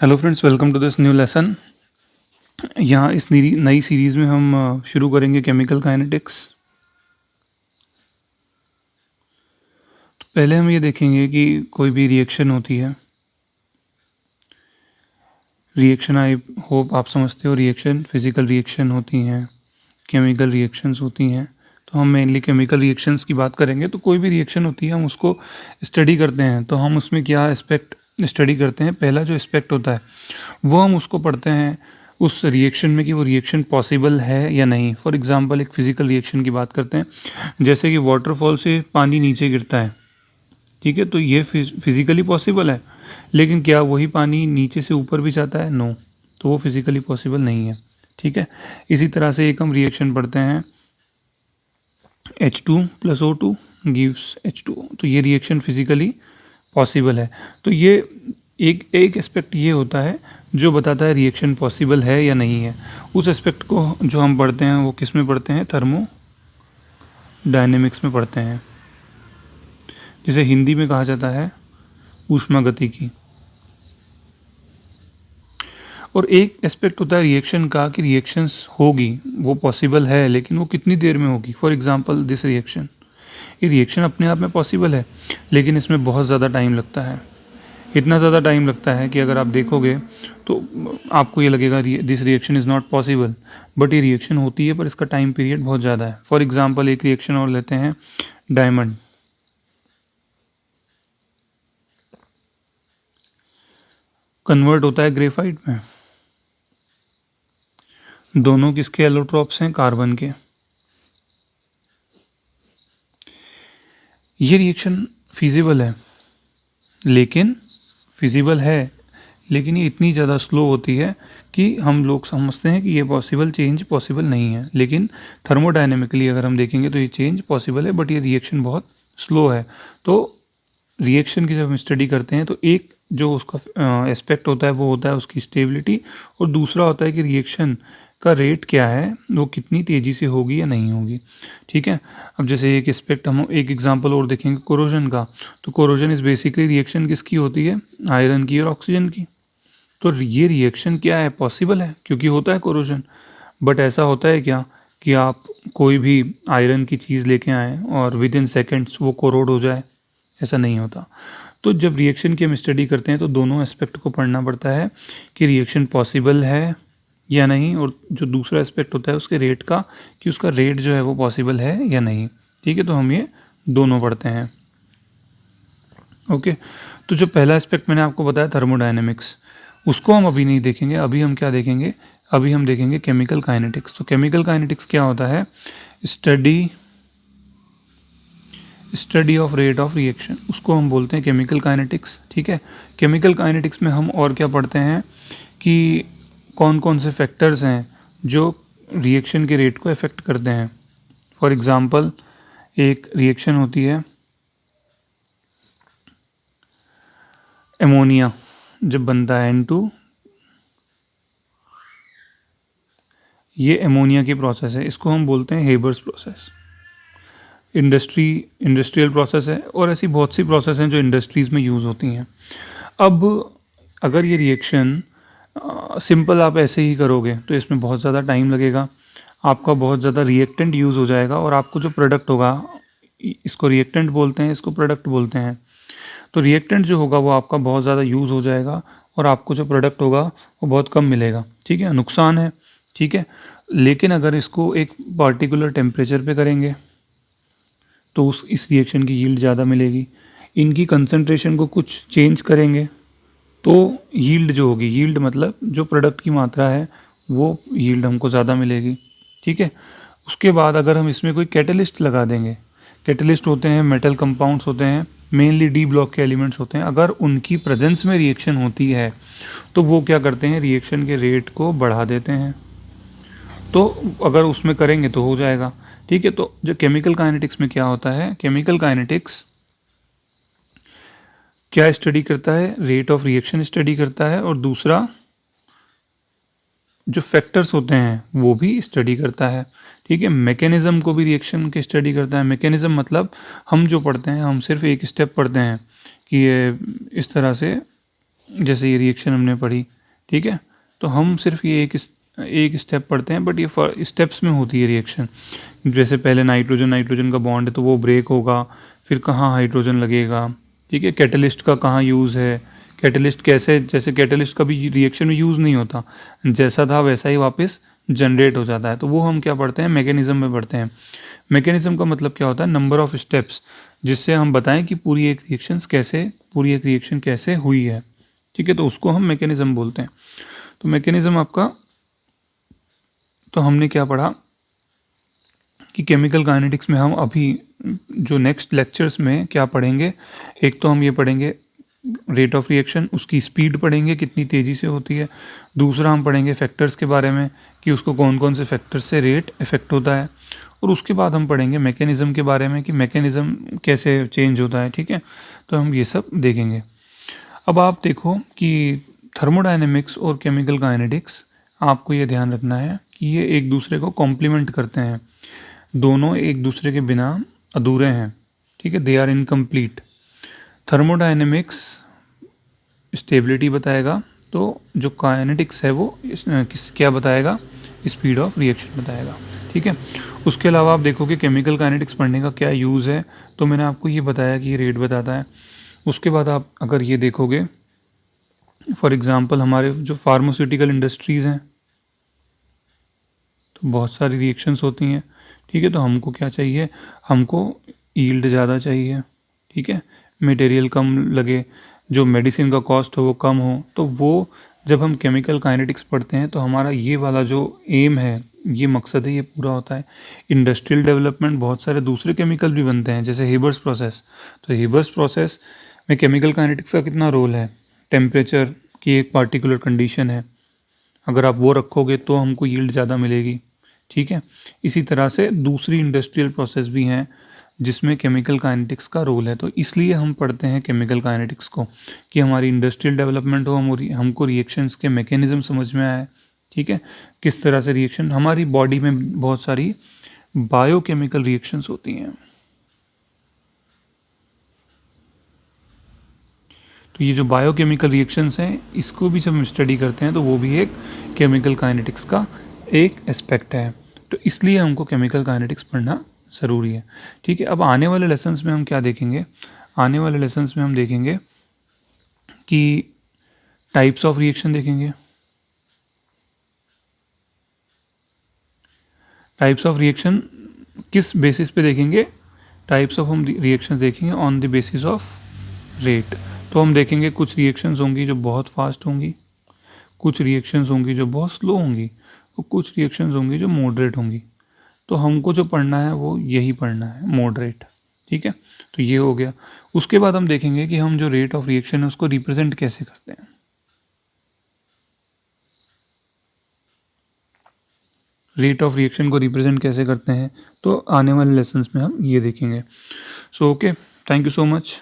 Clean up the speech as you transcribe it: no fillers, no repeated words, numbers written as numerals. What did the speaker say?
Hello friends, welcome to this new lesson. यहाँ इस नई सीरीज़ में हम शुरू करेंगे केमिकल काइनेटिक्स। तो पहले हम ये देखेंगे कि कोई भी रिएक्शन होती है। रिएक्शन आई होप आप समझते हो, रिएक्शन फिज़िकल रिएक्शन होती हैं, केमिकल रिएक्शंस होती हैं। तो हम मेनली केमिकल रिएक्शंस की बात करेंगे। तो कोई भी रिएक्शन होती है हम उसको स्टडी करते हैं। तो हम उसमें क्या एस्पेक्ट स्टडी करते हैं? पहला जो एस्पेक्ट होता है वो हम उसको पढ़ते हैं उस रिएक्शन में कि वो रिएक्शन पॉसिबल है या नहीं। फॉर एग्जांपल एक फिज़िकल रिएक्शन की बात करते हैं, जैसे कि वाटरफॉल से पानी नीचे गिरता है, ठीक है, तो ये फिज़िकली पॉसिबल है, लेकिन क्या वही पानी नीचे से ऊपर भी जाता है? नो, तो वो फिज़िकली पॉसिबल नहीं है। ठीक है, इसी तरह से एक हम रिएक्शन पढ़ते हैं H2 + O2 गिव्स H2O, तो ये रिएक्शन फिज़िकली पॉसिबल है। तो ये एक एक एस्पेक्ट ये होता है जो बताता है रिएक्शन पॉसिबल है या नहीं है। उस एस्पेक्ट को जो हम पढ़ते हैं वो किस में पढ़ते हैं? थर्मोडायनेमिक्स में पढ़ते हैं, जिसे हिंदी में कहा जाता है ऊष्मागतिकी। और एक एस्पेक्ट होता है रिएक्शन का कि रिएक्शंस होगी, वो पॉसिबल है, लेकिन वो कितनी देर में होगी। फॉर एग्जांपल दिस रिएक्शन, ये रिएक्शन अपने आप में पॉसिबल है, लेकिन इसमें बहुत ज़्यादा टाइम लगता है। इतना ज़्यादा टाइम लगता है कि अगर आप देखोगे तो आपको ये लगेगा this reaction is not possible, but ये रिएक्शन होती है, पर इसका टाइम पीरियड बहुत ज़्यादा है। फॉर एग्जांपल एक रिएक्शन और लेते हैं, डायमंड कन्वर्ट होता है ग्रेफाइट में। दोनों किसके एलोट्रॉप्स हैं? कार्बन के। ये रिएक्शन फिजिबल है, लेकिन ये इतनी ज़्यादा स्लो होती है कि हम लोग समझते हैं कि ये चेंज पॉसिबल नहीं है। लेकिन थर्मोडायनेमिकली अगर हम देखेंगे तो ये चेंज पॉसिबल है, बट ये रिएक्शन बहुत स्लो है। तो रिएक्शन की जब हम स्टडी करते हैं तो एक जो उसका एस्पेक्ट होता है वो होता है उसकी स्टेबिलिटी, और दूसरा होता है कि रिएक्शन का रेट क्या है, वो कितनी तेज़ी से होगी या नहीं होगी। ठीक है, अब जैसे एक एस्पेक्ट हम एक एग्जांपल और देखेंगे कोरोजन का। तो कोरोजन इज़ बेसिकली रिएक्शन किसकी होती है? आयरन की और ऑक्सीजन की। तो ये रिएक्शन क्या है? पॉसिबल है, क्योंकि होता है कोरोजन। बट ऐसा होता है क्या कि आप कोई भी आयरन की चीज़ लेके आएँ और विद इन सेकेंड्स वो कोरोड हो जाए? ऐसा नहीं होता। तो जब रिएक्शन की हम स्टडी करते हैं तो दोनों एस्पेक्ट को पढ़ना पड़ता है कि रिएक्शन पॉसिबल है या नहीं, और जो दूसरा एस्पेक्ट होता है उसके रेट का, कि उसका रेट जो है वो पॉसिबल है या नहीं। ठीक है, तो हम ये दोनों पढ़ते हैं। ओके, तो जो पहला एस्पेक्ट मैंने आपको बताया थर्मोडायनेमिक्स, उसको हम अभी नहीं देखेंगे। अभी हम क्या देखेंगे? अभी हम देखेंगे केमिकल काइनेटिक्स। तो केमिकल काइनेटिक्स क्या होता है? Study of rate of reaction, उसको हम बोलते हैं केमिकल काइनेटिक्स। ठीक है, केमिकल काइनेटिक्स में हम और क्या पढ़ते हैं कि कौन कौन से फैक्टर्स हैं जो रिएक्शन के रेट को अफेक्ट करते हैं। फॉर एग्जांपल एक रिएक्शन होती है एमोनिया, जब बनता है N2, ये एमोनिया की प्रोसेस है, इसको हम बोलते हैं हेबर्स प्रोसेस। इंडस्ट्रियल प्रोसेस है, और ऐसी बहुत सी प्रोसेस हैं जो इंडस्ट्रीज़ में यूज़ होती हैं। अब अगर ये रिएक्शन सिंपल आप ऐसे ही करोगे तो इसमें बहुत ज़्यादा टाइम लगेगा, आपका बहुत ज़्यादा रिएक्टेंट यूज़ हो जाएगा, और आपको जो प्रोडक्ट होगा, इसको रिएक्टेंट बोलते हैं, इसको प्रोडक्ट बोलते हैं। तो रिएक्टेंट जो होगा वो आपका बहुत ज़्यादा यूज़ हो जाएगा, और आपको जो प्रोडक्ट होगा वो बहुत कम मिलेगा। ठीक है, नुकसान है। ठीक है, लेकिन अगर इसको एक पार्टिकुलर टेम्परेचर पे करेंगे तो इस रिएक्शन की यील्ड ज़्यादा मिलेगी। इनकी कंसंट्रेशन को कुछ चेंज करेंगे तो यील्ड जो होगी, यील्ड मतलब जो प्रोडक्ट की मात्रा है, वो यील्ड हमको ज़्यादा मिलेगी। ठीक है, उसके बाद अगर हम इसमें कोई कैटलिस्ट लगा देंगे, कैटलिस्ट होते हैं मेटल कंपाउंड्स होते हैं, मेनली डी ब्लॉक के एलिमेंट्स होते हैं, अगर उनकी प्रेजेंस में रिएक्शन होती है तो वो क्या करते हैं? रिएक्शन के रेट को बढ़ा देते हैं। तो अगर उसमें करेंगे तो हो जाएगा। ठीक है, तो जो केमिकल काइनेटिक्स में क्या होता है? केमिकल काइनेटिक्स क्या स्टडी करता है? रेट ऑफ रिएक्शन स्टडी करता है, और दूसरा जो फैक्टर्स होते हैं वो भी स्टडी करता है। ठीक है, मैकेनिज्म को भी रिएक्शन के स्टडी करता है। मैकेनिज्म मतलब हम जो पढ़ते हैं, हम सिर्फ एक स्टेप पढ़ते हैं कि ये इस तरह से जैसे ये रिएक्शन हमने पढ़ी, ठीक है। तो हम सिर्फ ये एक स्टेप पढ़ते हैं, बट ये स्टेप्स में होती है रिएक्शन। जैसे पहले नाइट्रोजन नाइट्रोजन का बॉन्ड है तो वो ब्रेक होगा, फिर कहाँ हाइड्रोजन लगेगा, ठीक है। कैटलिस्ट का कहाँ यूज़ है, कैटलिस्ट कैसे, जैसे कैटलिस्ट कभी रिएक्शन में यूज़ नहीं होता, जैसा था वैसा ही वापस जनरेट हो जाता है। तो वो हम क्या पढ़ते हैं, मैकेनिज्म में पढ़ते हैं। मैकेनिज्म का मतलब क्या होता है, नंबर ऑफ स्टेप्स, जिससे हम बताएं कि पूरी एक रिएक्शन कैसे हुई है, ठीक है। तो उसको हम मैकेनिज्म बोलते हैं। तो मैकेनिज्म आपका, तो हमने क्या पढ़ा कि केमिकल काइनेटिक्स में हम अभी जो नेक्स्ट लेक्चर्स में क्या पढ़ेंगे, एक तो हम ये पढ़ेंगे रेट ऑफ रिएक्शन, उसकी स्पीड पढ़ेंगे कितनी तेज़ी से होती है। दूसरा हम पढ़ेंगे फैक्टर्स के बारे में कि उसको कौन कौन से फैक्टर्स से रेट इफेक्ट होता है। और उसके बाद हम पढ़ेंगे मैकेनिज़्म के बारे में कि मैकेनिज़्म कैसे चेंज होता है, ठीक है। तो हम ये सब देखेंगे। अब आप देखो कि थर्मोडायनेमिक्स और केमिकल काइनेटिक्स, आपको ये ध्यान रखना है कि ये एक दूसरे को कॉम्प्लीमेंट करते हैं, दोनों एक दूसरे के बिना अधूरे हैं, ठीक है। They are incomplete. Thermodynamics stability बताएगा, तो जो काइनेटिक्स है वो क्या बताएगा, स्पीड ऑफ रिएक्शन बताएगा, ठीक है। उसके अलावा आप देखोगे केमिकल काइनेटिक्स पढ़ने का क्या यूज़ है, तो मैंने आपको ये बताया कि ये रेट बताता है। उसके बाद आप अगर ये देखोगे, फॉर एग्ज़ाम्पल हमारे जो फार्मास्यूटिकल इंडस्ट्रीज़ हैं, तो बहुत सारी रिएक्शंस होती हैं, ठीक है। तो हमको क्या चाहिए, हमको यील्ड ज़्यादा चाहिए, ठीक है, मटेरियल कम लगे, जो मेडिसिन का कॉस्ट हो वो कम हो। तो वो जब हम केमिकल काइनेटिक्स पढ़ते हैं तो हमारा ये वाला जो एम है, ये मकसद है, ये पूरा होता है। इंडस्ट्रियल डेवलपमेंट, बहुत सारे दूसरे केमिकल भी बनते हैं जैसे हेबर्स प्रोसेस। तो हेबर्स प्रोसेस में केमिकल काइनेटिक्स का कितना रोल है, टेम्परेचर की एक पार्टिकुलर कंडीशन है, अगर आप वो रखोगे तो हमको यील्ड ज़्यादा मिलेगी, ठीक है। इसी तरह से दूसरी इंडस्ट्रियल प्रोसेस भी हैं जिसमें केमिकल काइनेटिक्स का रोल है। तो इसलिए हम पढ़ते हैं केमिकल काइनेटिक्स को कि हमारी इंडस्ट्रियल डेवलपमेंट हो, हमको रिएक्शंस के मैकेनिज्म समझ में आए, ठीक है। किस तरह से रिएक्शन, हमारी बॉडी में बहुत सारी बायोकेमिकल रिएक्शंस होती हैं। तो ये जो बायोकेमिकल रिएक्शंस हैं, इसको भी जब हम स्टडी करते हैं तो वो भी एक केमिकल काइनेटिक्स का एक एस्पेक्ट है। तो इसलिए हमको केमिकल काइनेटिक्स पढ़ना ज़रूरी है, ठीक है। अब आने वाले लेसन्स में हम क्या देखेंगे, आने वाले लेसन्स में हम देखेंगे कि टाइप्स ऑफ रिएक्शन देखेंगे। टाइप्स ऑफ रिएक्शन किस बेसिस पे देखेंगे, टाइप्स ऑफ हम रिएक्शन देखेंगे on the basis of rate. तो हम देखेंगे कुछ रिएक्शंस होंगी जो बहुत फास्ट होंगी, कुछ रिएक्शंस होंगी जो बहुत स्लो होंगी, और कुछ रिएक्शंस होंगी जो मॉडरेट होंगी। तो हमको जो पढ़ना है वो यही पढ़ना है, मॉडरेट, ठीक है। तो ये हो गया। उसके बाद हम देखेंगे कि हम जो रेट ऑफ रिएक्शन है उसको रिप्रेजेंट कैसे करते हैं। रेट ऑफ रिएक्शन को रिप्रेजेंट कैसे करते हैं, तो आने वाले लेसन्स में हम ये देखेंगे। So okay, thank you so much.